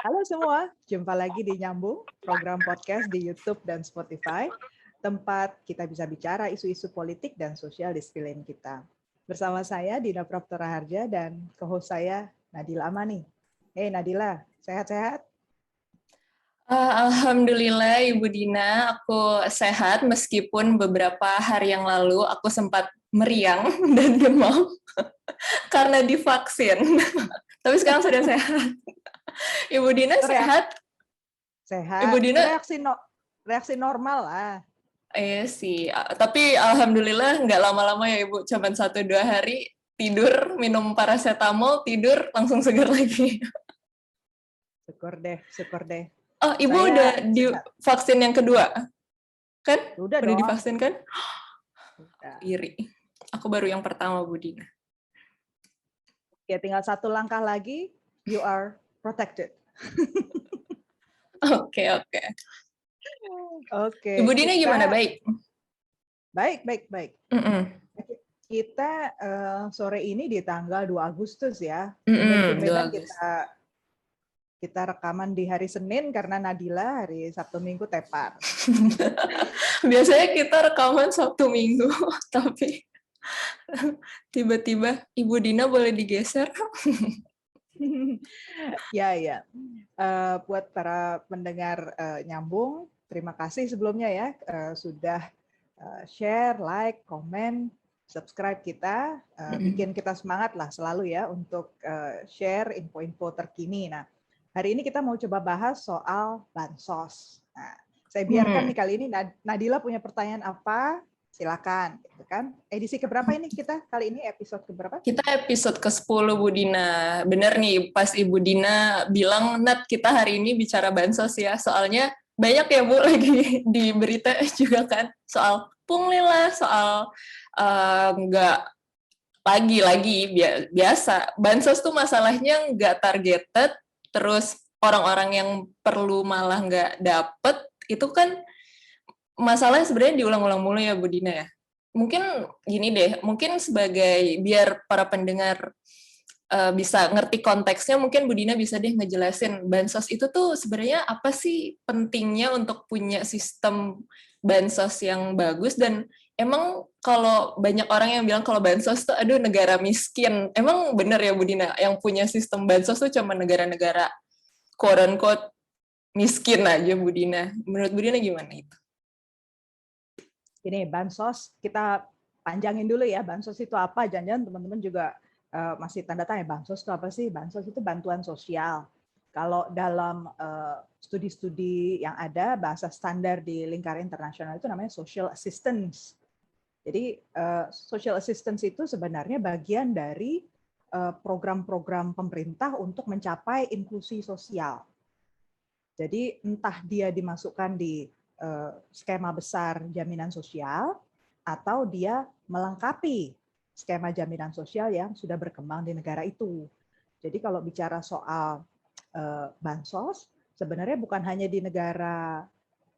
Halo semua, jumpa lagi di Nyambung, program podcast di YouTube dan Spotify, tempat kita bisa bicara isu-isu politik dan sosial di sekeliling kita. Bersama saya Dina Praptora Harja dan co-host saya Nadila Amani. Hey Nadila, sehat-sehat? Alhamdulillah Ibu Dina, aku sehat meskipun beberapa hari yang lalu aku sempat meriang dan demam karena divaksin. Tapi sekarang sudah sehat. Ibu Dina sehat? Ibu Sehat, itu Dina, reaksi normal lah. sih. Tapi alhamdulillah nggak lama-lama ya Ibu, cuma 1-2 hari tidur, minum paracetamol, tidur langsung segar lagi. Syukur deh. Oh, Ibu Saya udah di sehat. vaksin yang kedua, kan? Udah Udah dong. divaksin kan? Udah. Iri. Aku baru yang pertama, Bu Dina. Ya, tinggal satu langkah lagi, you are protected. Oke. Oke, Ibu Dina gimana? Baik? Baik. Kita sore ini di tanggal 2 Agustus ya. Tumben-tumbenan kita rekaman di hari Senin karena Nadila hari Sabtu Minggu tepar. Biasanya kita rekaman Sabtu Minggu, tapi tiba-tiba Ibu Dina boleh digeser. Ya. Buat para pendengar Nyambung, terima kasih sebelumnya ya sudah share, like, komen, subscribe kita, bikin kita semangat lah selalu ya untuk share info-info terkini. Nah, hari ini kita mau coba bahas soal bansos. Nah, saya biarkan nih kali ini Nadila punya pertanyaan apa? Silakan, gitu kan? Edisi keberapa ini kita kali ini? Episode keberapa? Kita episode ke-10, Bu Dina. Bener nih, pas Ibu Dina bilang, Nat, kita hari ini bicara bansos ya. Soalnya banyak ya, Bu, lagi di berita juga kan. Soal pungli lah, soal nggak lagi biasa. Bansos tuh masalahnya nggak targeted, terus orang-orang yang perlu malah nggak dapet, itu kan masalahnya sebenarnya diulang-ulang mulu ya Bu Dina ya. Mungkin gini deh, mungkin sebagai biar para pendengar bisa ngerti konteksnya, mungkin Bu Dina bisa deh ngejelasin bansos itu tuh sebenarnya apa sih pentingnya untuk punya sistem bansos yang bagus, dan emang kalau banyak orang yang bilang kalau bansos tuh aduh negara miskin, emang bener ya Bu Dina yang punya sistem bansos tuh cuma negara-negara quote unquote miskin aja Bu Dina? Menurut Bu Dina gimana itu? Ini bansos, kita panjangin dulu ya, bansos itu apa? Jangan-jangan teman-teman juga masih tanda tanya, bansos itu apa sih? Bansos itu bantuan sosial. Kalau dalam studi-studi yang ada, bahasa standar di lingkaran internasional itu namanya social assistance. Jadi social assistance itu sebenarnya bagian dari program-program pemerintah untuk mencapai inklusi sosial. Jadi entah dia dimasukkan di skema besar jaminan sosial atau dia melengkapi skema jaminan sosial yang sudah berkembang di negara itu. Jadi kalau bicara soal bansos, sebenarnya bukan hanya di negara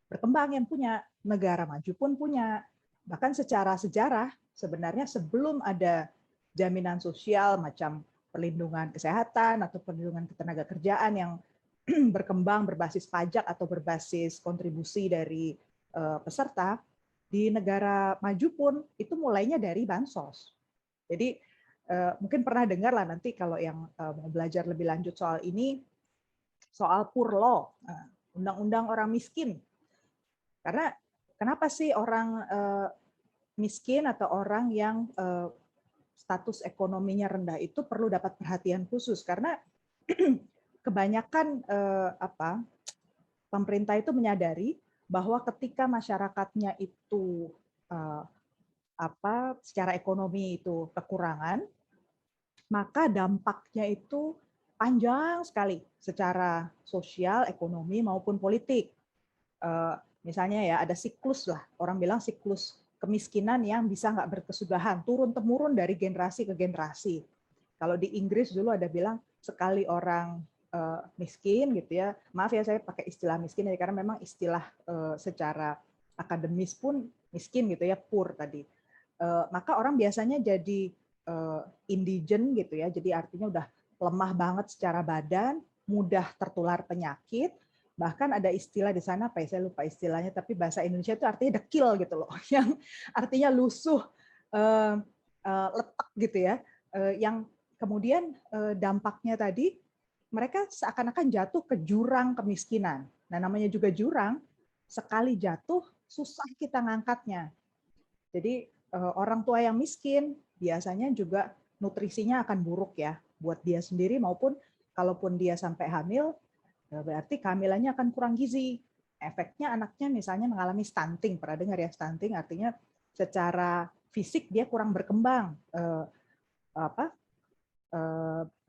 berkembang yang punya, negara maju pun punya. Bahkan secara sejarah, sebenarnya sebelum ada jaminan sosial macam perlindungan kesehatan atau perlindungan ketenagakerjaan yang berkembang berbasis pajak atau berbasis kontribusi dari peserta, di negara maju pun itu mulainya dari bansos. Jadi mungkin pernah dengar lah nanti kalau yang mau belajar lebih lanjut soal ini, soal Poor Law, undang-undang orang miskin. Karena kenapa sih orang miskin atau orang yang status ekonominya rendah itu perlu dapat perhatian khusus? Karena kebanyakan pemerintah itu menyadari bahwa ketika masyarakatnya itu secara ekonomi itu kekurangan, maka dampaknya itu panjang sekali secara sosial, ekonomi maupun politik. Misalnya ya ada siklus lah, orang bilang siklus kemiskinan yang bisa nggak berkesudahan, turun temurun dari generasi ke generasi. Kalau di Inggris dulu ada bilang sekali orang miskin gitu ya, maaf ya saya pakai istilah miskin ya karena memang istilah secara akademis pun miskin gitu ya, poor tadi. Maka orang biasanya jadi indigent gitu ya, jadi artinya udah lemah banget secara badan, mudah tertular penyakit, bahkan ada istilah di sana, apa ya, saya lupa istilahnya, tapi bahasa Indonesia itu artinya dekil gitu loh, yang artinya lusuh, letak gitu ya, yang kemudian dampaknya tadi mereka seakan-akan jatuh ke jurang kemiskinan. Nah, namanya juga jurang, sekali jatuh susah kita ngangkatnya. Jadi orang tua yang miskin biasanya juga nutrisinya akan buruk ya, buat dia sendiri maupun kalaupun dia sampai hamil, berarti kehamilannya akan kurang gizi. Efeknya anaknya misalnya mengalami stunting. Pernah dengar ya, stunting artinya secara fisik dia kurang berkembang,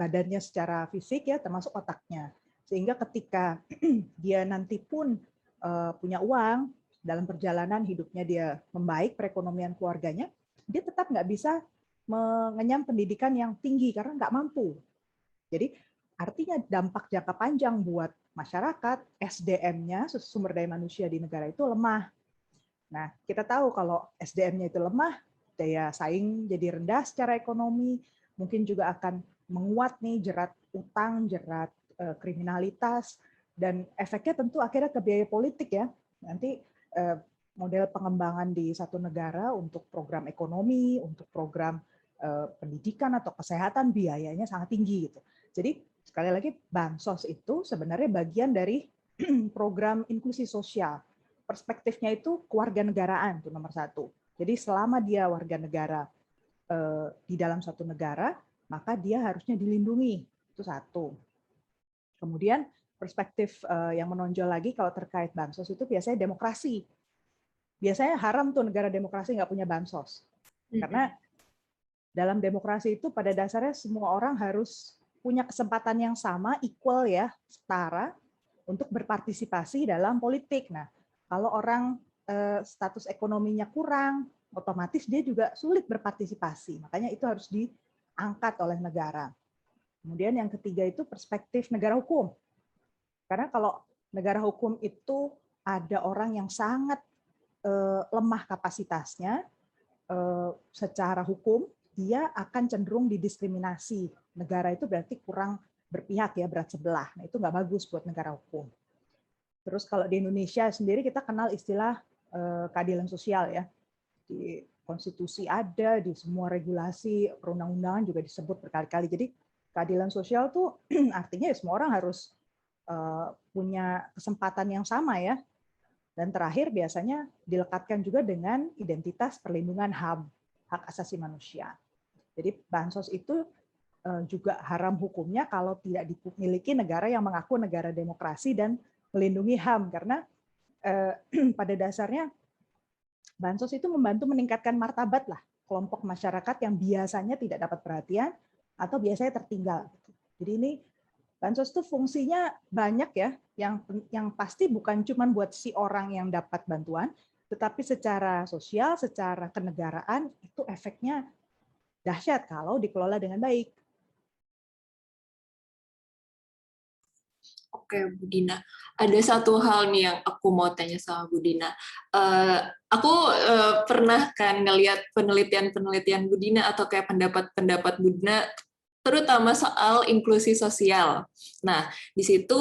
badannya secara fisik ya, termasuk otaknya. Sehingga ketika dia nanti pun punya uang, dalam perjalanan hidupnya dia membaik, perekonomian keluarganya, dia tetap nggak bisa mengenyam pendidikan yang tinggi karena nggak mampu. Jadi artinya dampak jangka panjang buat masyarakat, SDM-nya, sumber daya manusia di negara itu lemah. Nah, kita tahu kalau SDM-nya itu lemah, daya saing jadi rendah secara ekonomi, mungkin juga akan menguat nih jerat utang, jerat kriminalitas, dan efeknya tentu akhirnya ke biaya politik ya. Nanti model pengembangan di satu negara untuk program ekonomi, untuk program pendidikan atau kesehatan biayanya sangat tinggi gitu. Jadi sekali lagi bansos itu sebenarnya bagian dari program inklusi sosial. Perspektifnya itu kewarganegaraan itu nomor satu. Jadi selama dia warga negara di dalam suatu negara, maka dia harusnya dilindungi. Itu satu. Kemudian perspektif yang menonjol lagi kalau terkait bansos itu biasanya demokrasi. Biasanya haram tuh negara demokrasi nggak punya bansos. Karena dalam demokrasi itu pada dasarnya semua orang harus punya kesempatan yang sama, equal ya, setara, untuk berpartisipasi dalam politik. Nah, kalau orang status ekonominya kurang, otomatis dia juga sulit berpartisipasi. Makanya itu harus diangkat oleh negara. Kemudian yang ketiga itu perspektif negara hukum. Karena kalau negara hukum itu ada orang yang sangat lemah kapasitasnya secara hukum, dia akan cenderung didiskriminasi. Negara itu berarti kurang berpihak ya, berat sebelah. Nah, itu nggak bagus buat negara hukum. Terus kalau di Indonesia sendiri kita kenal istilah keadilan sosial ya. Di konstitusi ada, di semua regulasi perundang-undangan juga disebut berkali-kali. Jadi keadilan sosial tuh artinya ya semua orang harus punya kesempatan yang sama ya. Dan terakhir biasanya dilekatkan juga dengan identitas perlindungan HAM, hak asasi manusia. Jadi bansos itu juga haram hukumnya kalau tidak dimiliki negara yang mengaku negara demokrasi dan melindungi HAM, karena pada dasarnya bansos itu membantu meningkatkan martabat lah kelompok masyarakat yang biasanya tidak dapat perhatian atau biasanya tertinggal. Jadi ini bansos itu fungsinya banyak ya, yang pasti bukan cuma buat si orang yang dapat bantuan, tetapi secara sosial, secara kenegaraan itu efeknya dahsyat kalau dikelola dengan baik. Oke, Bu Dina. Ada satu hal nih yang aku mau tanya sama Bu Dina. Aku pernah kan ngelihat penelitian-penelitian Bu Dina atau kayak pendapat-pendapat Bu Dina, terutama soal inklusi sosial. Nah, di situ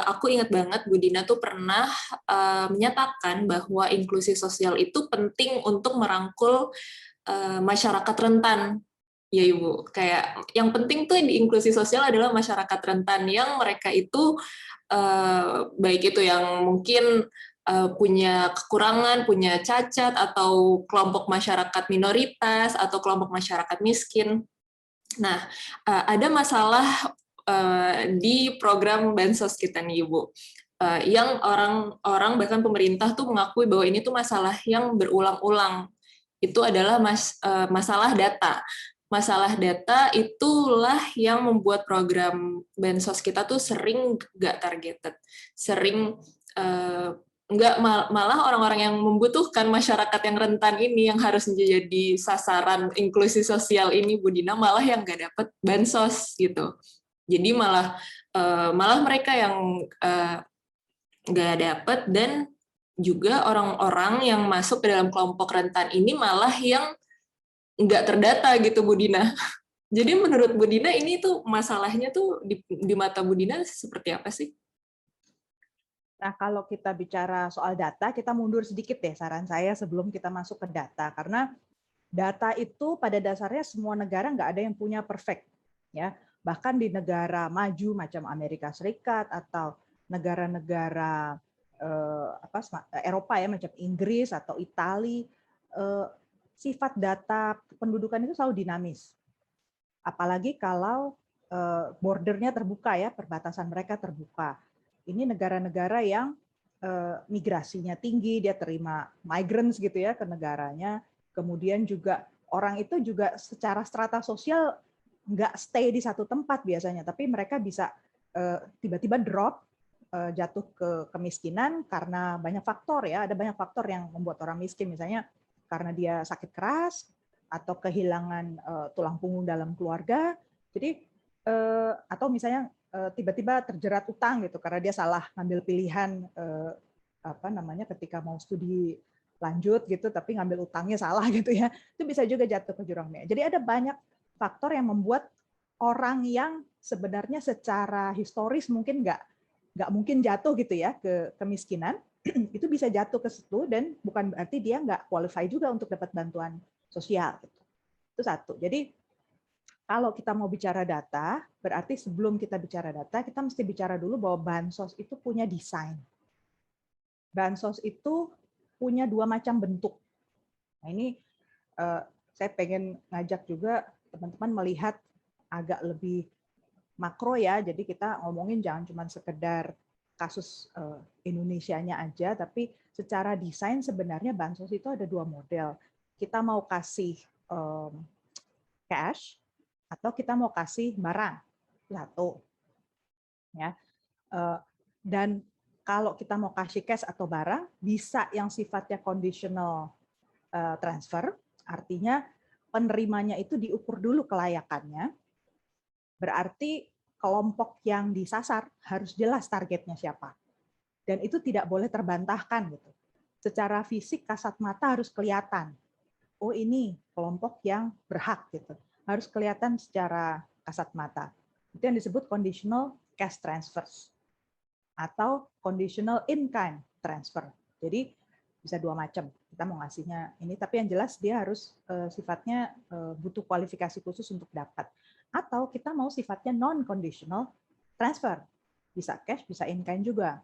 aku ingat banget Bu Dina tuh pernah menyatakan bahwa inklusi sosial itu penting untuk merangkul masyarakat rentan. Ya Ibu, kayak yang penting tuh di inklusi sosial adalah masyarakat rentan yang mereka itu baik itu yang mungkin punya kekurangan, punya cacat, atau kelompok masyarakat minoritas, atau kelompok masyarakat miskin. Nah, ada masalah di program Bansos kita nih Ibu, yang orang-orang bahkan pemerintah tuh mengakui bahwa ini tuh masalah yang berulang-ulang. Itu adalah masalah data. Masalah data itulah yang membuat program Bansos kita tuh sering nggak targeted, sering nggak, malah orang-orang yang membutuhkan, masyarakat yang rentan ini yang harus menjadi sasaran inklusi sosial ini Bu Dina, malah yang nggak dapat Bansos gitu. Jadi malah mereka yang nggak dapat, dan juga orang-orang yang masuk ke dalam kelompok rentan ini malah yang nggak terdata gitu Bu Dina. Jadi menurut Bu Dina ini tuh masalahnya tuh di mata Bu Dina seperti apa sih? Nah, kalau kita bicara soal data, kita mundur sedikit deh saran saya sebelum kita masuk ke data. Karena data itu pada dasarnya semua negara nggak ada yang punya perfect. Ya. Bahkan di negara maju macam Amerika Serikat atau negara-negara Eropa ya macam Inggris atau Italia, sifat data pendudukan itu selalu dinamis. Apalagi kalau bordernya terbuka ya, perbatasan mereka terbuka. Ini negara-negara yang migrasinya tinggi, dia terima migrants gitu ya ke negaranya. Kemudian juga orang itu juga secara strata sosial nggak stay di satu tempat biasanya, tapi mereka bisa tiba-tiba drop, jatuh ke kemiskinan karena banyak faktor ya. Ada banyak faktor yang membuat orang miskin, misalnya karena dia sakit keras atau kehilangan tulang punggung dalam keluarga. Jadi atau misalnya tiba-tiba terjerat utang gitu karena dia salah ngambil pilihan ketika mau studi lanjut gitu tapi ngambil utangnya salah gitu ya, itu bisa juga jatuh ke jurang minyak. Jadi ada banyak faktor yang membuat orang yang sebenarnya secara historis mungkin nggak mungkin jatuh gitu ya ke kemiskinan itu bisa jatuh ke situ, dan bukan berarti dia nggak qualify juga untuk dapat bantuan sosial gitu. Itu satu. Jadi kalau kita mau bicara data, berarti sebelum kita bicara data, kita mesti bicara dulu bahwa bansos itu punya desain. Bansos itu punya dua macam bentuk. Nah, ini saya pengen ngajak juga teman-teman melihat agak lebih makro ya. Jadi kita ngomongin jangan cuma sekedar kasus Indonesianya aja, tapi secara desain sebenarnya bansos itu ada dua model. Kita mau kasih cash atau kita mau kasih barang, satu ya. Dan kalau kita mau kasih cash atau barang, bisa yang sifatnya conditional transfer, artinya penerimanya itu diukur dulu kelayakannya, berarti kelompok yang disasar harus jelas targetnya siapa, dan itu tidak boleh terbantahkan gitu. Secara fisik kasat mata harus kelihatan, oh ini kelompok yang berhak gitu, harus kelihatan secara kasat mata. Itu yang disebut conditional cash transfers atau conditional in-kind transfer. Jadi bisa dua macam. Kita mau ngasihnya ini, tapi yang jelas dia harus sifatnya butuh kualifikasi khusus untuk dapat. Atau kita mau sifatnya non-conditional transfer. Bisa cash, bisa in-kind juga.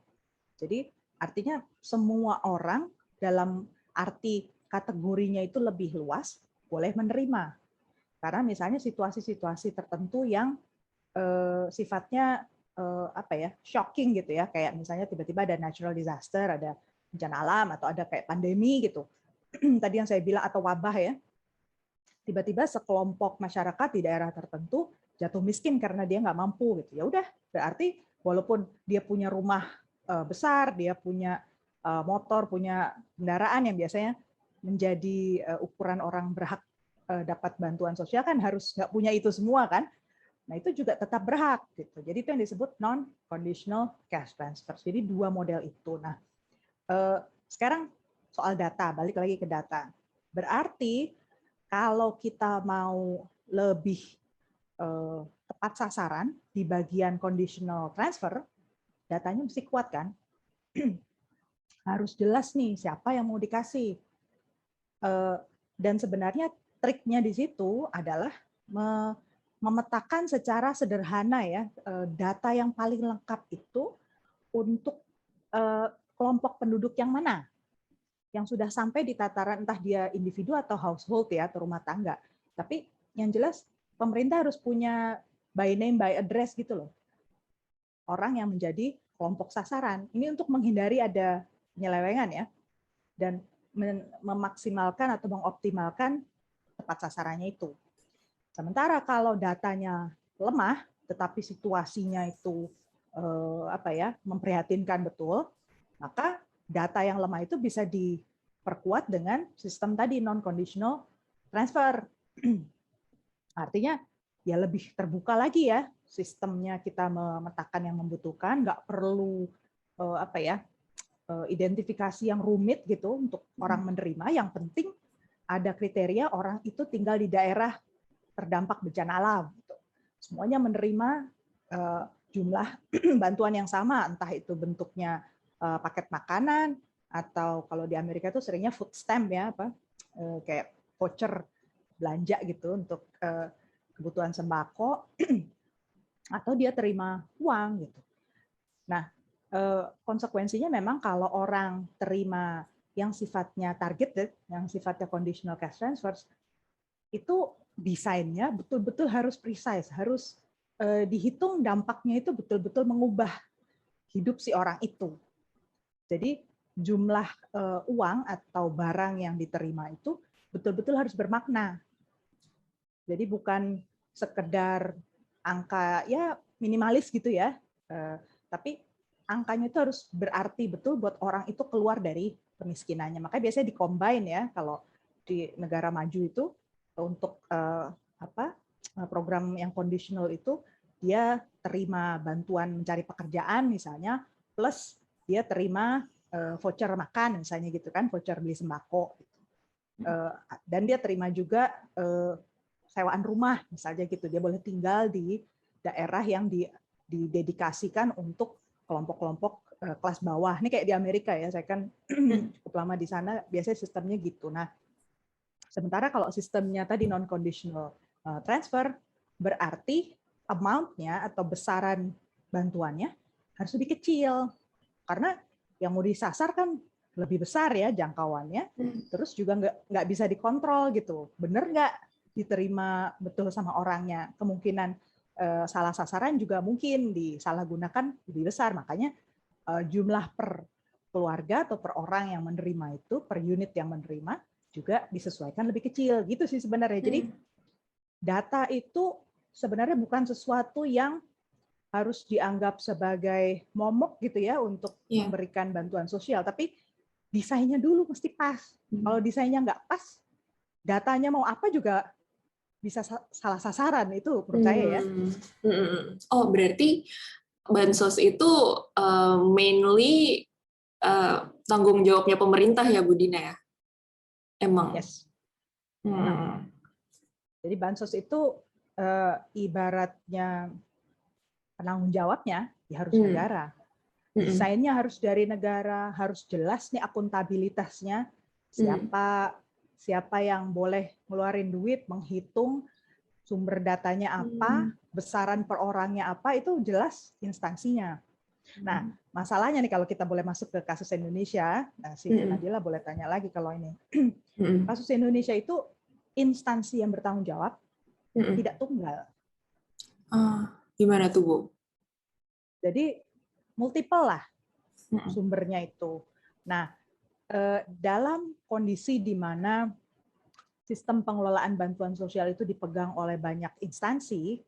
Jadi artinya semua orang dalam arti kategorinya itu lebih luas boleh menerima. Karena misalnya situasi-situasi tertentu yang sifatnya shocking gitu ya, kayak misalnya tiba-tiba ada natural disaster, ada bencana alam atau ada kayak pandemi gitu. Tadi yang saya bilang atau wabah ya. Tiba-tiba sekelompok masyarakat di daerah tertentu jatuh miskin karena dia nggak mampu gitu. Ya udah, berarti walaupun dia punya rumah besar, dia punya motor, punya kendaraan yang biasanya menjadi ukuran orang berhak dapat bantuan sosial kan harus nggak punya itu semua kan. Nah, itu juga tetap berhak gitu. Jadi itu yang disebut non-conditional cash transfer. Jadi dua model itu. Nah, sekarang soal data, balik lagi ke data. Berarti kalau kita mau lebih tepat sasaran di bagian conditional transfer, datanya mesti kuat kan? Harus jelas nih siapa yang mau dikasih. Dan sebenarnya triknya di situ adalah memetakan secara sederhana ya data yang paling lengkap itu untuk kelompok penduduk yang mana yang sudah sampai di tataran entah dia individu atau household ya atau rumah tangga. Tapi yang jelas pemerintah harus punya by name by address gitu loh. Orang yang menjadi kelompok sasaran. Ini untuk menghindari ada penyelewengan ya dan memaksimalkan atau mengoptimalkan tepat sasarannya itu. Sementara kalau datanya lemah, tetapi situasinya itu memprihatinkan betul, maka data yang lemah itu bisa diperkuat dengan sistem tadi non-conditional transfer. Artinya ya lebih terbuka lagi ya sistemnya, kita memetakan yang membutuhkan, nggak perlu identifikasi yang rumit gitu untuk orang menerima. Yang penting ada kriteria orang itu tinggal di daerah terdampak bencana alam. Gitu. Semuanya menerima jumlah bantuan yang sama, entah itu bentuknya paket makanan atau kalau di Amerika itu seringnya food stamp ya, kayak voucher belanja gitu untuk kebutuhan sembako, atau dia terima uang gitu. Nah, konsekuensinya memang kalau orang terima yang sifatnya targeted, yang sifatnya conditional cash transfers, itu desainnya betul-betul harus precise, harus dihitung dampaknya itu betul-betul mengubah hidup si orang itu. Jadi jumlah uang atau barang yang diterima itu betul-betul harus bermakna. Jadi bukan sekedar angka ya minimalis gitu ya, tapi angkanya itu harus berarti betul buat orang itu keluar dari kemiskinannya. Makanya biasanya di-combine ya kalau di negara maju itu untuk program yang conditional itu dia terima bantuan mencari pekerjaan misalnya plus dia terima voucher makan misalnya gitu kan, voucher beli sembako dan dia terima juga sewaan rumah misalnya gitu, dia boleh tinggal di daerah yang didedikasikan untuk kelompok-kelompok kelas bawah. Ini kayak di Amerika ya, saya kan cukup lama di sana, biasanya sistemnya gitu. Nah, sementara kalau sistemnya tadi non-conditional transfer, berarti amount-nya atau besaran bantuannya harus lebih kecil. Karena yang mau disasar kan lebih besar ya jangkauannya, terus juga nggak bisa dikontrol gitu. Bener nggak diterima betul sama orangnya? Kemungkinan salah sasaran juga mungkin disalahgunakan lebih besar. Makanya jumlah per keluarga atau per orang yang menerima itu, per unit yang menerima, juga disesuaikan lebih kecil gitu sih sebenarnya. Jadi data itu sebenarnya bukan sesuatu yang harus dianggap sebagai momok gitu ya untuk memberikan bantuan sosial, tapi desainnya dulu mesti pas. Kalau desainnya nggak pas, datanya mau apa juga bisa salah sasaran, itu menurut saya ya. Oh, berarti bansos itu mainly tanggung jawabnya pemerintah ya, Bu Dina ya? Emang? Yes. Jadi bansos itu ibaratnya penanggung jawabnya ya harus negara. Desainnya harus dari negara, harus jelas nih akuntabilitasnya, siapa yang boleh ngeluarin duit, menghitung sumber datanya apa, besaran per orangnya apa, itu jelas instansinya. Nah, masalahnya nih kalau kita boleh masuk ke kasus Indonesia, si Nadila boleh tanya lagi kalau ini. Kasus Indonesia itu instansi yang bertanggung jawab tidak tunggal. Gimana tuh, Bu? Jadi multiple lah sumbernya itu. Nah, dalam kondisi di mana sistem pengelolaan bantuan sosial itu dipegang oleh banyak instansi,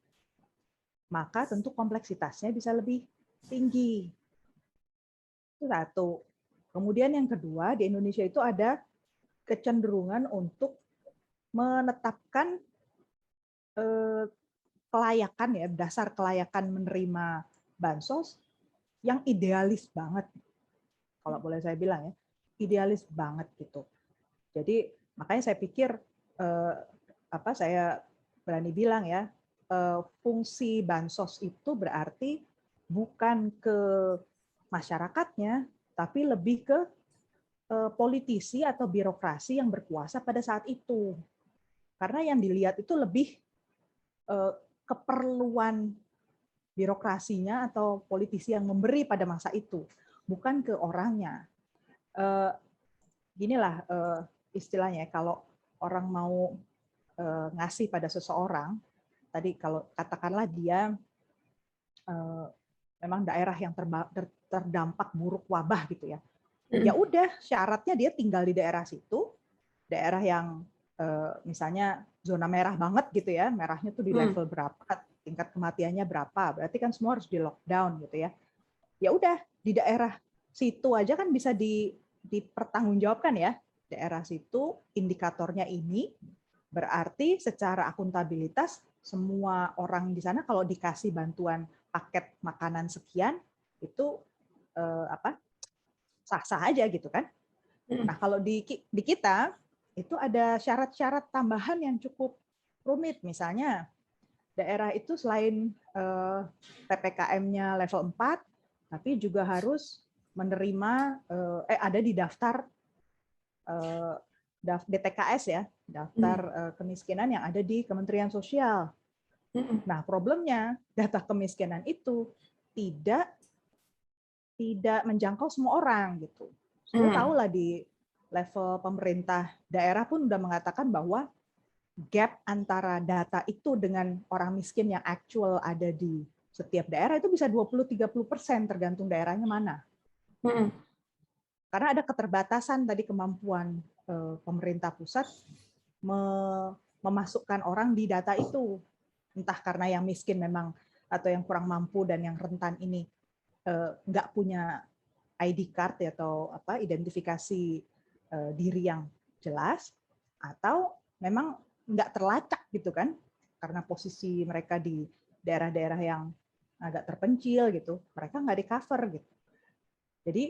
maka tentu kompleksitasnya bisa lebih tinggi. Itu satu. Kemudian yang kedua, di Indonesia itu ada kecenderungan untuk menetapkan kelayakan ya, dasar kelayakan menerima bansos yang idealis banget, kalau boleh saya bilang ya, idealis banget gitu. Jadi makanya saya pikir saya berani bilang ya, fungsi bansos itu berarti bukan ke masyarakatnya, tapi lebih ke politisi atau birokrasi yang berkuasa pada saat itu. Karena yang dilihat itu lebih keperluan birokrasinya atau politisi yang memberi pada masa itu, bukan ke orangnya. Ginilah istilahnya, kalau orang mau ngasih pada seseorang, tadi kalau katakanlah dia memang daerah yang terdampak buruk wabah gitu ya, ya udah syaratnya dia tinggal di daerah situ, daerah yang misalnya zona merah banget gitu ya, merahnya tuh di level berapa, tingkat kematiannya berapa, berarti kan semua harus di lockdown gitu ya. Ya udah di daerah situ aja kan bisa dipertanggungjawabkan ya, daerah situ indikatornya ini, berarti secara akuntabilitas semua orang di sana kalau dikasih bantuan paket makanan sekian itu sah-sah aja gitu kan. Nah kalau di kita itu ada syarat-syarat tambahan yang cukup rumit. Misalnya daerah itu selain PPKM-nya level 4, tapi juga harus menerima ada di daftar DTKS ya, daftar kemiskinan yang ada di Kementerian Sosial. Nah, problemnya data kemiskinan itu tidak menjangkau semua orang gitu. Saya tahu lah di level pemerintah daerah pun udah mengatakan bahwa gap antara data itu dengan orang miskin yang actual ada di setiap daerah itu bisa 20-30% tergantung daerahnya mana. Karena ada keterbatasan tadi kemampuan pemerintah pusat memasukkan orang di data itu. Entah karena yang miskin memang atau yang kurang mampu dan yang rentan ini nggak punya ID card atau identifikasi diri yang jelas, atau memang nggak terlacak gitu kan, karena posisi mereka di daerah-daerah yang agak terpencil gitu, mereka nggak di cover gitu. Jadi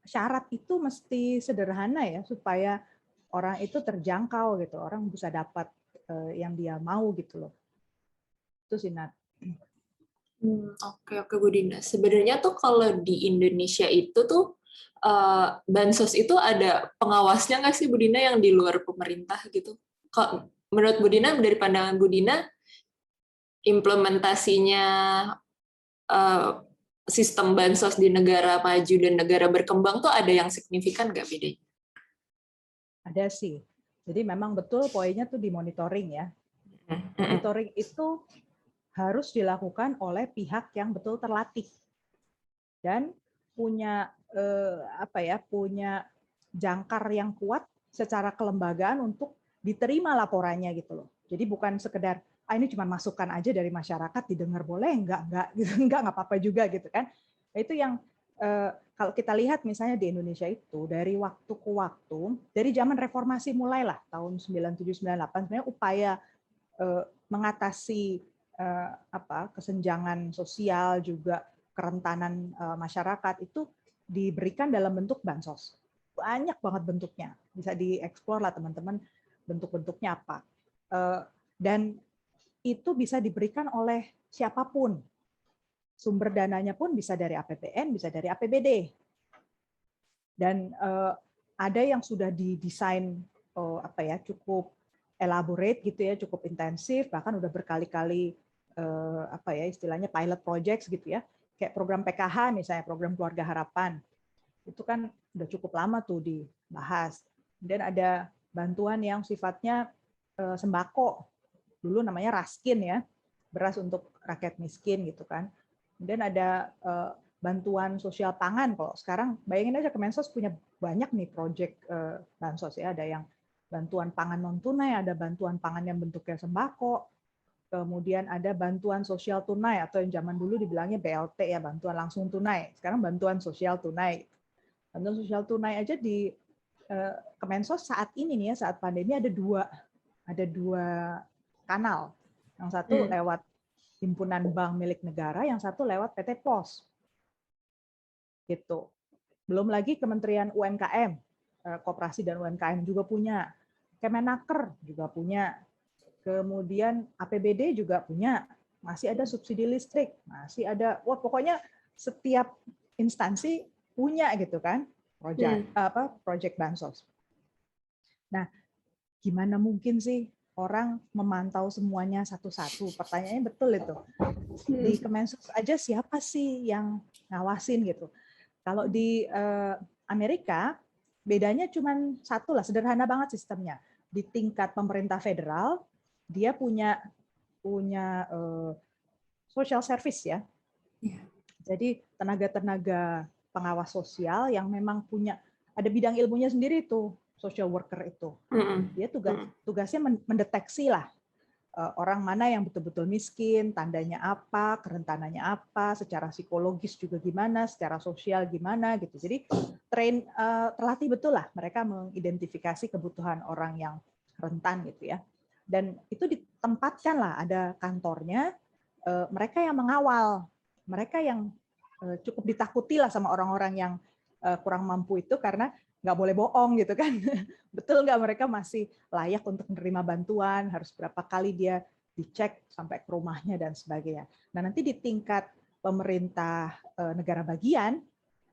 syarat itu mesti sederhana ya supaya orang itu terjangkau gitu, orang bisa dapat yang dia mau gitu loh. Itu sih, Nat. Oke Bu Dina. Sebenarnya tuh kalau di Indonesia itu tuh bansos itu ada pengawasnya nggak sih Bu Dina yang di luar pemerintah gitu? Kalau menurut Bu Dina, dari pandangan Bu Dina, implementasinya sistem bansos di negara maju dan negara berkembang tuh ada yang signifikan nggak bedanya? Ada sih. Jadi memang betul poinnya tuh di monitoring ya. Monitoring itu harus dilakukan oleh pihak yang betul terlatih dan punya punya jangkar yang kuat secara kelembagaan untuk diterima laporannya gitu loh. Jadi bukan sekedar ini cuma masukan aja dari masyarakat, didengar boleh enggak gitu, enggak apa-apa juga gitu kan. Itu yang kalau kita lihat misalnya di Indonesia itu dari waktu ke waktu, dari zaman reformasi mulailah tahun 97-98 sebenarnya upaya mengatasi kesenjangan sosial juga kerentanan masyarakat itu diberikan dalam bentuk bansos. Banyak banget bentuknya. Bisa dieksplor lah teman-teman bentuk-bentuknya apa. Dan itu bisa diberikan oleh siapapun. Sumber dananya pun bisa dari APBN, bisa dari APBD. Dan ada yang sudah didesain cukup elaborate gitu ya, cukup intensif, bahkan udah berkali-kali istilahnya pilot projects gitu ya, kayak program PKH misalnya, program Keluarga Harapan, itu kan udah cukup lama tuh dibahas. Dan ada bantuan yang sifatnya sembako, dulu namanya Raskin ya, beras untuk rakyat miskin gitu kan. Kemudian ada bantuan sosial pangan. Kalau sekarang bayangin aja Kemensos punya banyak nih project bansos ya, ada yang bantuan pangan non tunai, ada bantuan pangan yang bentuknya sembako, kemudian ada bantuan sosial tunai atau yang zaman dulu dibilangnya BLT ya, bantuan langsung tunai. Sekarang bantuan sosial tunai. Bantuan sosial tunai aja di Kemensos saat ini nih ya, saat pandemi ada dua kanal. Yang satu lewat himpunan bank milik negara, yang satu lewat PT Pos. Gitu. Belum lagi Kementerian UMKM, Koperasi dan UMKM juga punya. Kemenaker juga punya. Kemudian APBD juga punya. Masih ada subsidi listrik, masih ada, pokoknya setiap instansi punya gitu kan, project bansos. Nah, gimana mungkin sih orang memantau semuanya satu-satu? Pertanyaannya betul itu. Di Kemensos aja siapa sih yang ngawasin gitu? Kalau di Amerika bedanya cuma satu lah, sederhana banget sistemnya. Di tingkat pemerintah federal dia punya social service ya. Jadi tenaga-tenaga pengawas sosial yang memang punya ada bidang ilmunya sendiri tuh, social worker itu. Dia tugasnya mendeteksi lah orang mana yang betul-betul miskin, tandanya apa, kerentanannya apa, secara psikologis juga gimana, secara sosial gimana gitu. Jadi terlatih betul lah mereka mengidentifikasi kebutuhan orang yang rentan gitu ya. Dan itu ditempatkan lah, ada kantornya, mereka yang mengawal, mereka yang cukup ditakuti lah sama orang-orang yang kurang mampu itu, karena nggak boleh bohong gitu kan. Betul nggak mereka masih layak untuk menerima bantuan, harus berapa kali dia dicek sampai ke rumahnya dan sebagainya. Nah nanti di tingkat pemerintah negara bagian,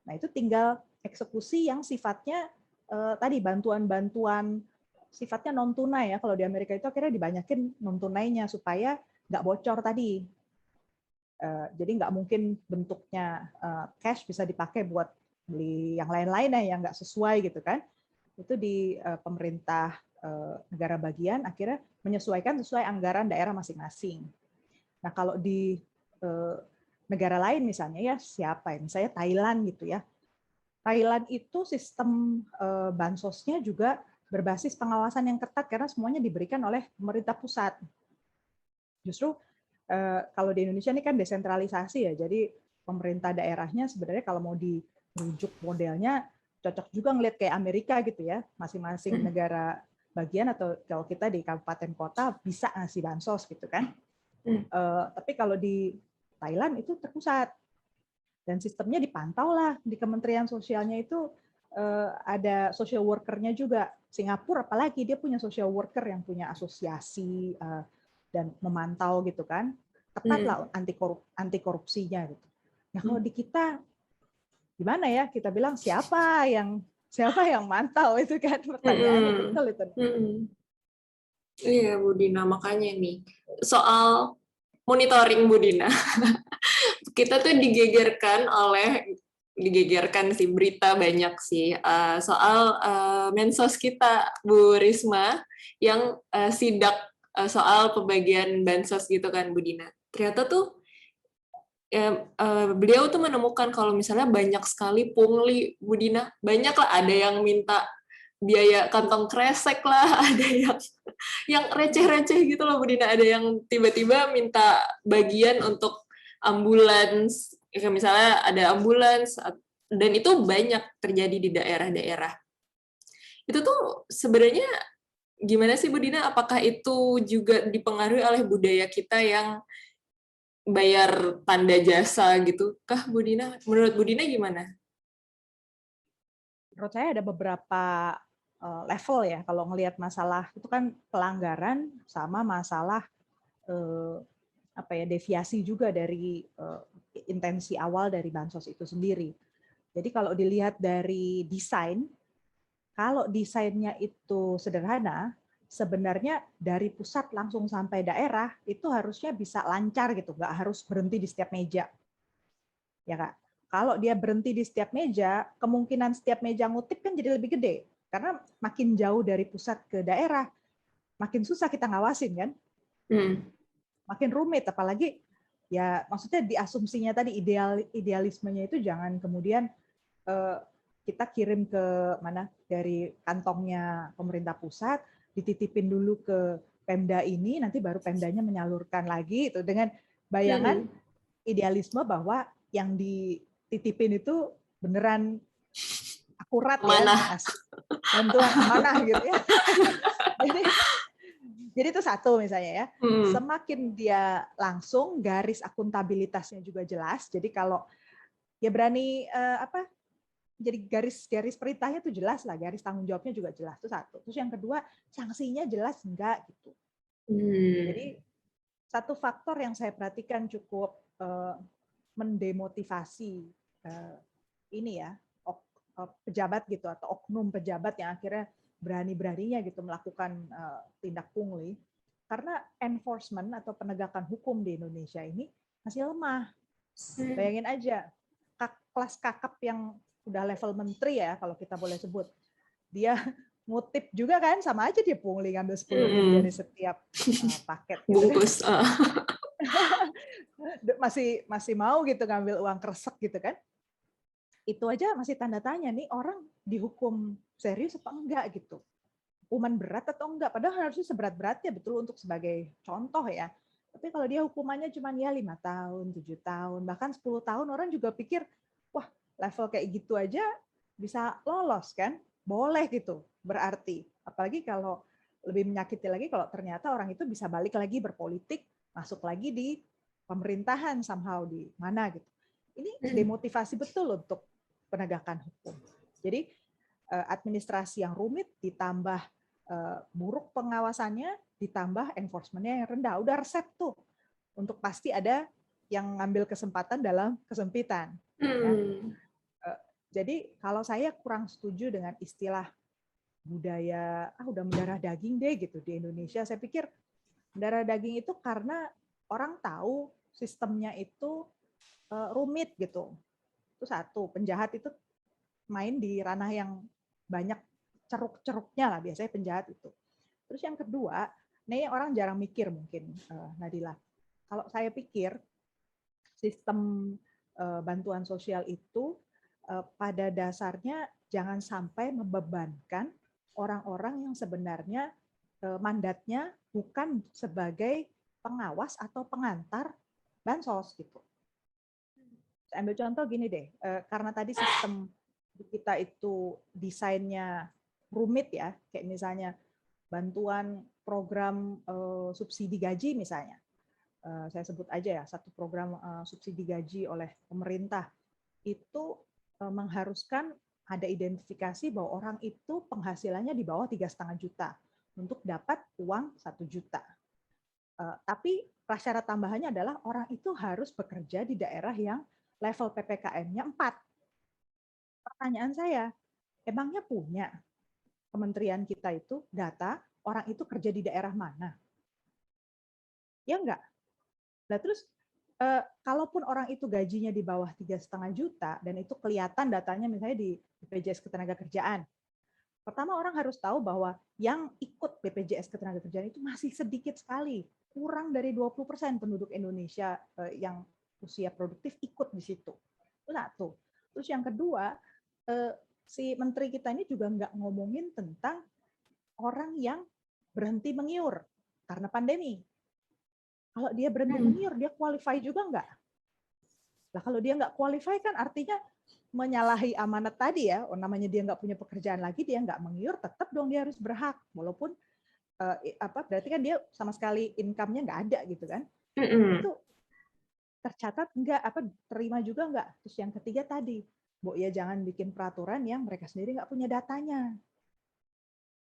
nah itu tinggal eksekusi yang sifatnya tadi bantuan-bantuan sifatnya non tunai ya. Kalau di Amerika itu akhirnya dibanyakin non tunainya supaya nggak bocor tadi. Jadi nggak mungkin bentuknya cash bisa dipakai buat beli yang lain-lain yang nggak sesuai gitu kan. Itu di pemerintah negara bagian akhirnya menyesuaikan sesuai anggaran daerah masing-masing. Nah kalau di negara lain misalnya ya siapa ya, misalnya Thailand gitu ya. Thailand itu sistem bansosnya juga berbasis pengawasan yang ketat karena semuanya diberikan oleh pemerintah pusat. Justru kalau di Indonesia ini kan desentralisasi ya, jadi pemerintah daerahnya sebenarnya kalau mau dirujuk modelnya cocok juga ngelihat kayak Amerika gitu ya, masing-masing negara bagian atau kalau kita di kabupaten kota bisa ngasih bansos gitu kan. Tapi kalau di Thailand itu terpusat dan sistemnya dipantau lah di Kementerian Sosialnya itu ada social worker-nya juga. Singapura apalagi dia punya social worker yang punya asosiasi dan memantau gitu kan, ketat lah anti korupsinya gitu. Nah kalau di kita gimana ya, kita bilang siapa yang mantau itu kan pertanyaannya, betul itu. Iya Bu Dina, makanya nih soal monitoring Bu Dina. Kita tuh digegerkan sih berita banyak sih soal mensos kita Bu Risma yang sidak soal pembagian bansos gitu kan Bu Dina. Ternyata tuh beliau tuh menemukan kalau misalnya banyak sekali pungli Bu Dina, banyak lah, ada yang minta biaya kantong kresek lah, ada yang receh-receh gitu loh Bu Dina, ada yang tiba-tiba minta bagian untuk ambulans, misalnya ada ambulans, dan itu banyak terjadi di daerah-daerah. Itu tuh sebenarnya gimana sih Bu Dina, apakah itu juga dipengaruhi oleh budaya kita yang bayar tanda jasa gitu kah Bu Dina? Menurut Bu Dina gimana? Menurut saya ada beberapa level ya kalau ngelihat masalah itu kan pelanggaran sama masalah deviasi juga dari intensi awal dari bansos itu sendiri. Jadi kalau dilihat dari desain, kalau desainnya itu sederhana, sebenarnya dari pusat langsung sampai daerah itu harusnya bisa lancar gitu, nggak harus berhenti di setiap meja. Ya Kak, kalau dia berhenti di setiap meja, kemungkinan setiap meja ngutip kan jadi lebih gede. Karena makin jauh dari pusat ke daerah, makin susah kita ngawasin kan. Makin rumit, apalagi ya maksudnya di asumsinya tadi idealismenya itu jangan kemudian kita kirim ke mana dari kantongnya pemerintah pusat, dititipin dulu ke Pemda ini, nanti baru Pemdanya menyalurkan lagi itu dengan bayangan idealisme bahwa yang dititipin itu beneran akurat Mana? ya, bantuan amanah gitu ya. Jadi itu satu misalnya ya. Semakin dia langsung, garis akuntabilitasnya juga jelas. Jadi kalau ya berani jadi garis perintahnya itu jelas lah, garis tanggung jawabnya juga jelas, itu satu. Terus yang kedua, sanksinya jelas enggak gitu. Jadi satu faktor yang saya perhatikan cukup mendemotivasi ini ya pejabat gitu atau oknum pejabat yang akhirnya berani-beraninya gitu melakukan tindak pungli, karena enforcement atau penegakan hukum di Indonesia ini masih lemah. Bayangin aja kelas kakap yang udah level menteri ya kalau kita boleh sebut, dia ngutip juga kan sama aja dia pungli ngambil 10.000 dari setiap paket gitu bungkus kan. masih mau gitu ngambil uang kresek gitu kan. Itu aja masih tanda tanya nih, orang dihukum serius apa enggak gitu, hukuman berat atau enggak, padahal harusnya seberat-beratnya betul untuk sebagai contoh ya. Tapi kalau dia hukumannya cuma ya 5 tahun, 7 tahun, bahkan 10 tahun, orang juga pikir, wah level kayak gitu aja bisa lolos kan, boleh gitu berarti. Apalagi kalau lebih menyakiti lagi kalau ternyata orang itu bisa balik lagi berpolitik, masuk lagi di pemerintahan somehow di mana gitu. Ini demotivasi betul untuk penegakan hukum. Jadi administrasi yang rumit, ditambah buruk pengawasannya, ditambah enforcement-nya yang rendah. Udah resep tuh. Untuk pasti ada yang ngambil kesempatan dalam kesempitan. Ya. Jadi kalau saya kurang setuju dengan istilah budaya udah mendarah daging deh gitu di Indonesia. Saya pikir mendarah daging itu karena orang tahu sistemnya itu rumit gitu. Itu satu, penjahat itu main di ranah yang banyak ceruk-ceruknya lah, biasanya penjahat itu. Terus yang kedua, ini orang jarang mikir mungkin, Nadila. Kalau saya pikir sistem bantuan sosial itu pada dasarnya jangan sampai membebankan orang-orang yang sebenarnya mandatnya bukan sebagai pengawas atau pengantar bansos gitu. Saya ambil contoh gini deh, karena tadi sistem kita itu desainnya rumit ya, kayak misalnya bantuan program subsidi gaji misalnya. Saya sebut aja ya, satu program subsidi gaji oleh pemerintah itu mengharuskan ada identifikasi bahwa orang itu penghasilannya di bawah 3,5 juta untuk dapat uang 1 juta. Tapi prasyarat tambahannya adalah orang itu harus bekerja di daerah yang level PPKM-nya 4. Pertanyaan saya, emangnya punya kementerian kita itu data orang itu kerja di daerah mana? Ya enggak? Nah terus kalaupun orang itu gajinya di bawah 3,5 juta dan itu kelihatan datanya misalnya di BPJS Ketenagakerjaan, pertama orang harus tahu bahwa yang ikut BPJS Ketenagakerjaan itu masih sedikit sekali, kurang dari 20% penduduk Indonesia yang usia produktif ikut di situ. Itu satu. Terus yang kedua, si menteri kita ini juga nggak ngomongin tentang orang yang berhenti mengiur karena pandemi. Kalau dia berhenti mengiur, dia qualify juga nggak? Nah, kalau dia nggak qualify kan artinya menyalahi amanat tadi ya, namanya dia nggak punya pekerjaan lagi, dia nggak mengiur, tetap dong dia harus berhak, walaupun berarti kan dia sama sekali income-nya nggak ada gitu kan? Itu tercatat nggak, terima juga nggak? Terus yang ketiga tadi, Bu ya jangan bikin peraturan yang mereka sendiri nggak punya datanya.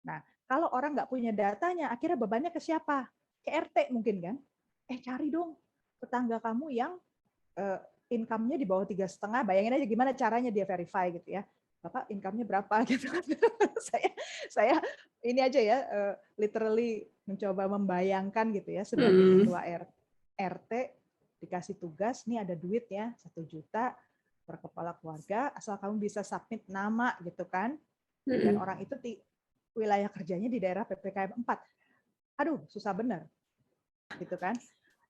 Nah, kalau orang nggak punya datanya, akhirnya bebannya ke siapa? Ke RT mungkin kan? Cari dong tetangga kamu yang income-nya di bawah 3,5, bayangin aja gimana caranya dia verify gitu ya. Bapak income-nya berapa gitu. saya ini aja ya, literally mencoba membayangkan gitu ya sebagai ketua RT dikasih tugas, nih ada duit ya 1 juta per kepala keluarga, asal kamu bisa submit nama gitu kan. Dan orang itu wilayah kerjanya di daerah PPKM 4. Aduh, susah bener. Gitu kan.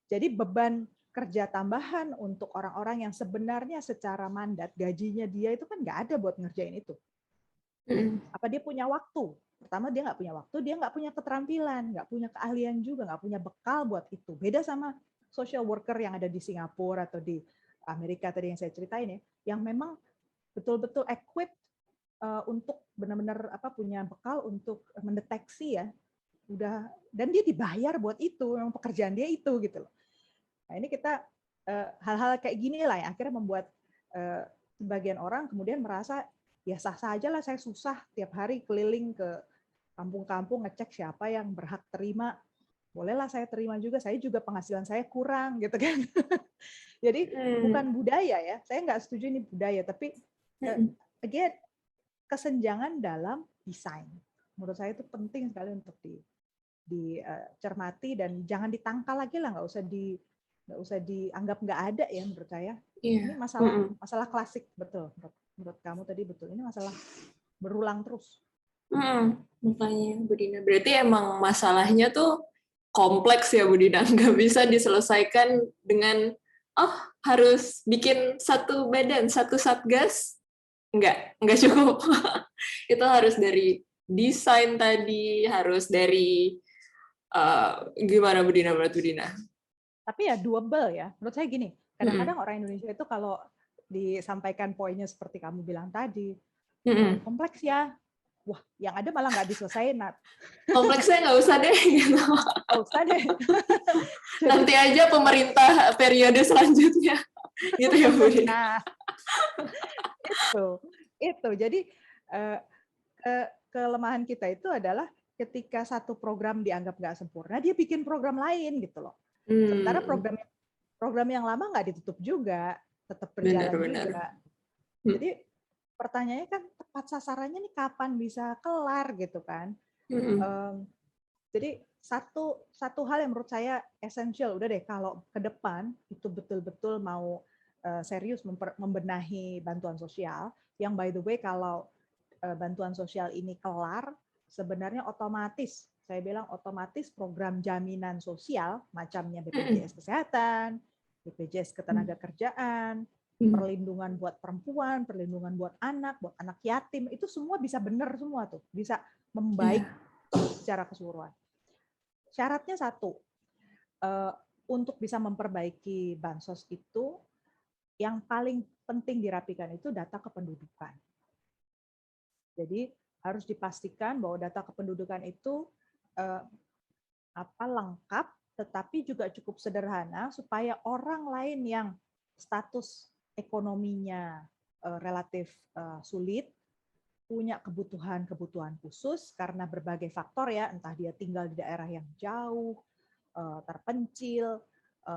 Jadi beban kerja tambahan untuk orang-orang yang sebenarnya secara mandat gajinya dia itu kan nggak ada buat ngerjain itu. Apa dia punya waktu? Pertama dia nggak punya waktu, dia nggak punya keterampilan, nggak punya keahlian juga, nggak punya bekal buat itu. Beda sama social worker yang ada di Singapura atau di Amerika tadi yang saya ceritain ya, yang memang betul-betul equipped untuk benar-benar punya bekal untuk mendeteksi ya. Dan dia dibayar buat itu, memang pekerjaan dia itu gitu loh. Nah, ini kita hal-hal kayak gini lah yang akhirnya membuat sebagian orang kemudian merasa ya sah-sah aja lah, saya susah tiap hari keliling ke kampung-kampung ngecek siapa yang berhak terima. Bolehlah saya terima juga, saya juga penghasilan saya kurang gitu kan. Jadi bukan budaya ya, saya nggak setuju ini budaya, tapi again kesenjangan dalam desain. Menurut saya itu penting sekali untuk dicermati dan jangan ditangkal lagi lah, nggak usah dianggap nggak ada ya menurut saya. Ini masalah klasik betul. Menurut kamu tadi betul. Ini masalah berulang terus. Makanya Bu Dina, berarti emang masalahnya tuh kompleks ya Bu Dina, nggak bisa diselesaikan dengan harus bikin satu badan, satu satgas, nggak cukup. Itu harus dari desain tadi, harus dari gimana Bu Dina, menurut Bu Dina? Tapi ya doable ya. Menurut saya gini, kadang-kadang orang Indonesia itu kalau disampaikan poinnya seperti kamu bilang tadi, kompleks ya. Wah, yang ada malah nggak diselesaikan, Nat. Kompleksnya nggak usah deh. Gitu. Nggak usah deh. Nanti aja pemerintah periode selanjutnya. Gitu ya Bu Dina. Nah, itu. Jadi kelemahan kita itu adalah ketika satu program dianggap nggak sempurna, dia bikin program lain gitu loh. Sementara program yang lama nggak ditutup juga, tetap berjalan juga. Jadi pertanyaannya kan tepat sasarannya nih kapan bisa kelar gitu kan? Jadi satu hal yang menurut saya esensial, udah deh kalau ke depan itu betul-betul mau serius membenahi bantuan sosial, yang by the way kalau bantuan sosial ini kelar, sebenarnya otomatis, saya bilang otomatis program jaminan sosial, macamnya BPJS Kesehatan, BPJS Ketenagakerjaan, perlindungan buat perempuan, perlindungan buat anak yatim, itu semua bisa benar semua tuh, bisa membaik secara keseluruhan. Syaratnya satu, untuk bisa memperbaiki bansos itu, yang paling penting dirapikan itu data kependudukan. Jadi harus dipastikan bahwa data kependudukan itu lengkap, tetapi juga cukup sederhana supaya orang lain yang status ekonominya relatif sulit, punya kebutuhan khusus karena berbagai faktor ya, entah dia tinggal di daerah yang jauh, terpencil,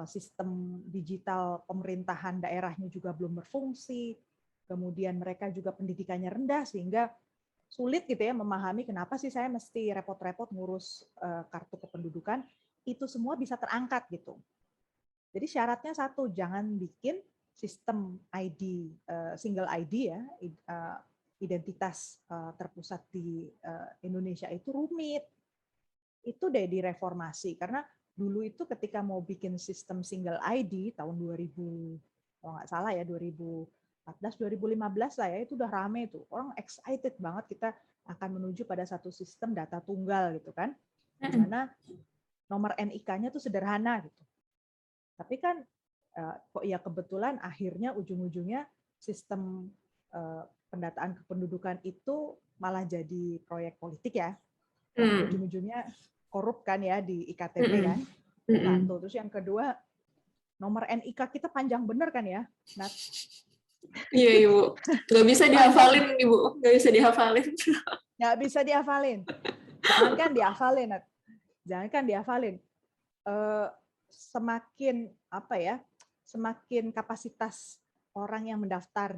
sistem digital pemerintahan daerahnya juga belum berfungsi, kemudian mereka juga pendidikannya rendah sehingga sulit gitu ya memahami kenapa sih saya mesti repot-repot ngurus kartu kependudukan, itu semua bisa terangkat gitu. Jadi syaratnya satu, jangan bikin sistem ID, single ID ya, identitas terpusat di Indonesia itu rumit. Itu deh direformasi, karena dulu itu ketika mau bikin sistem single ID tahun 2000, kalau nggak salah ya 2014-2015 lah ya, itu udah rame tuh. Orang excited banget kita akan menuju pada satu sistem data tunggal gitu kan. Di mana nomor NIK-nya tuh sederhana gitu. Tapi kan kok ya kebetulan akhirnya ujung-ujungnya sistem pendataan kependudukan itu malah jadi proyek politik ya. Ujung-ujungnya korup kan ya di IKTP kan. Satu. Terus yang kedua, nomor NIK kita panjang bener kan ya, Nat? Iya Ibu, nggak bisa dihafalin Ibu, nggak bisa dihafalin. Nggak bisa dihafalin. Jangankan dihafalin, Nat. Jangankan dihafalin. Semakin apa ya? Semakin kapasitas orang yang mendata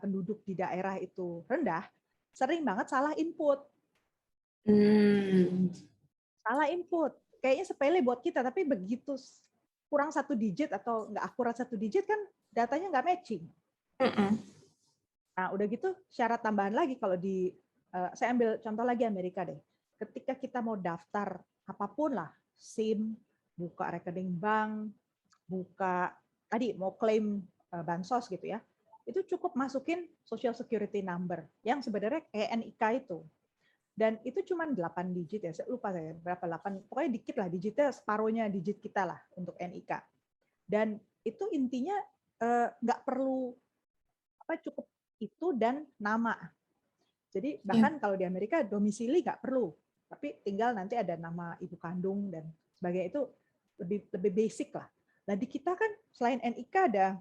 penduduk di daerah itu rendah, sering banget salah input. Salah input. Kayaknya sepele buat kita, tapi begitu kurang 1 digit atau nggak akurat 1 digit kan datanya nggak matching. Nah, udah gitu syarat tambahan lagi kalau saya ambil contoh lagi Amerika deh. Ketika kita mau daftar apapun lah, SIM, buka rekening bank, mau klaim bansos gitu ya, itu cukup masukin Social Security Number yang sebenarnya kayak NIK itu. Dan itu cuma 8 digit ya, saya lupa saya berapa, 8, pokoknya dikit lah, digitnya separuhnya digit kita lah untuk NIK. Dan itu intinya nggak perlu cukup itu dan nama. Jadi bahkan kalau di Amerika domisili nggak perlu, tapi tinggal nanti ada nama ibu kandung dan sebagainya, itu lebih basic lah. Nah di kita kan selain NIK ada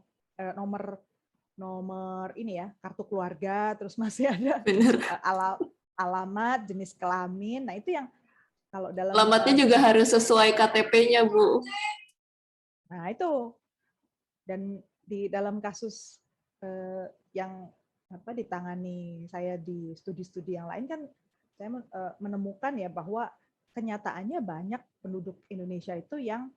nomor ini ya, kartu keluarga, terus masih ada alamat, jenis kelamin. Nah, itu yang kalau dalam alamatnya juga harus sesuai KTP-nya, Bu. Nah, itu. Dan di dalam kasus yang ditangani saya di studi-studi yang lain kan saya menemukan ya bahwa kenyataannya banyak penduduk Indonesia itu yang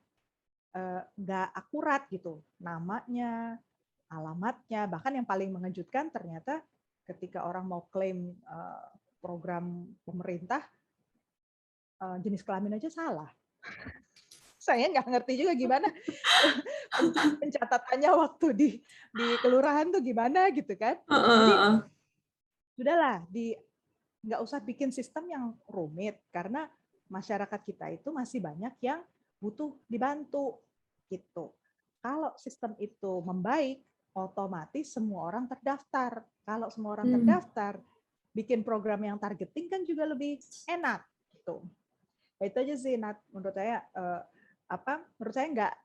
nggak akurat gitu. Namanya, alamatnya, bahkan yang paling mengejutkan ternyata ketika orang mau klaim program pemerintah, jenis kelamin aja salah. Saya nggak ngerti juga gimana pencatatannya waktu di kelurahan tuh gimana gitu kan. Jadi sudahlah, nggak usah bikin sistem yang rumit karena masyarakat kita itu masih banyak yang butuh dibantu gitu. Kalau sistem itu membaik, otomatis semua orang terdaftar. Kalau semua orang terdaftar, bikin program yang targeting kan juga lebih enak gitu. Itu aja sih, Nat, menurut saya menurut saya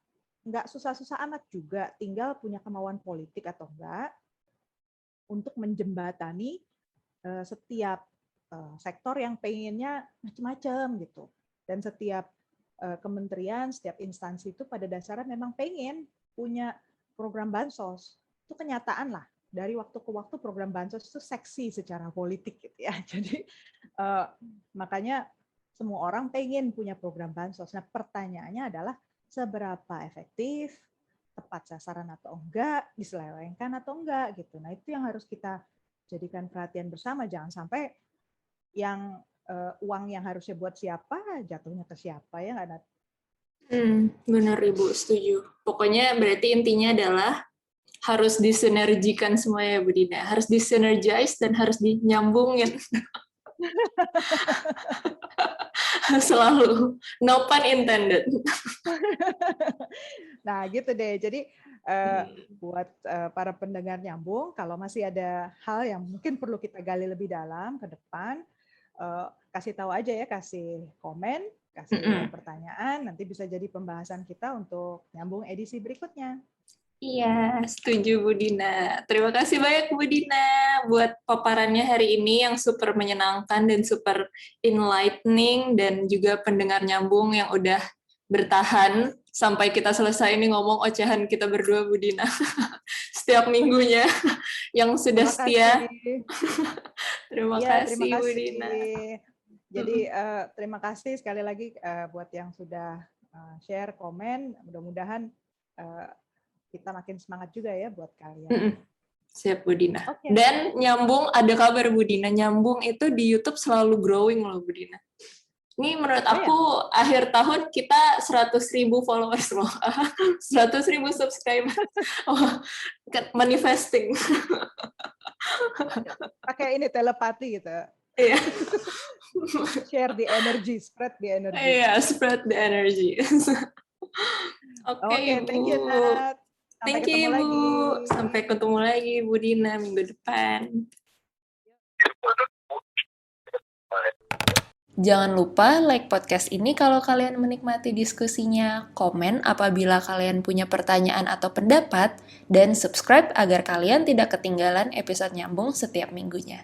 nggak susah-susah amat juga, tinggal punya kemauan politik atau enggak untuk menjembatani setiap sektor yang pengennya macam-macam gitu. Dan setiap kementerian, setiap instansi itu pada dasarnya memang pengen punya program bansos. Itu kenyataan lah. Dari waktu ke waktu program bansos itu seksi secara politik gitu ya. Jadi makanya semua orang pengen punya program bansos. Nah, pertanyaannya adalah seberapa efektif, tepat sasaran atau enggak, diselewengkan atau enggak gitu. Nah, itu yang harus kita jadikan perhatian bersama. Jangan sampai yang uang yang harusnya buat siapa jatuhnya ke siapa ya nggak ada. Benar Ibu, setuju. Pokoknya berarti intinya adalah harus disinergikan semua ya Bu Dina. Harus disinergize dan harus dinyambungin. Selalu. No pun intended. Nah gitu deh. Jadi buat para pendengar nyambung, kalau masih ada hal yang mungkin perlu kita gali lebih dalam ke depan, kasih tahu aja ya, kasih komen, kasih pertanyaan, nanti bisa jadi pembahasan kita untuk nyambung edisi berikutnya. Iya, setuju Bu Dina. Terima kasih banyak Bu Dina buat paparannya hari ini yang super menyenangkan dan super enlightening, dan juga pendengar nyambung yang udah bertahan sampai kita selesai ini ngomong ocehan kita berdua Bu Dina. Setiap minggunya yang sudah setia. Terima kasih Bu Dina. Jadi terima kasih sekali lagi buat yang sudah share, komen. Mudah-mudahan kita makin semangat juga ya buat kalian. Siap Bu Dina. Okay. Dan nyambung, ada kabar Bu Dina, nyambung itu di YouTube selalu growing loh Bu Dina. Ini menurut aku akhir tahun kita 100.000 followers loh. 100.000 subscribers. Manifesting. Pakai ini telepati gitu. Iya. Share the energy, spread the energy. Iya, spread the energy. Oke, thank you, Nat. Thank you, Ibu. Sampai ketemu lagi, Bu Dina, minggu depan. Jangan lupa like podcast ini kalau kalian menikmati diskusinya, komen apabila kalian punya pertanyaan atau pendapat, dan subscribe agar kalian tidak ketinggalan episode nyambung setiap minggunya.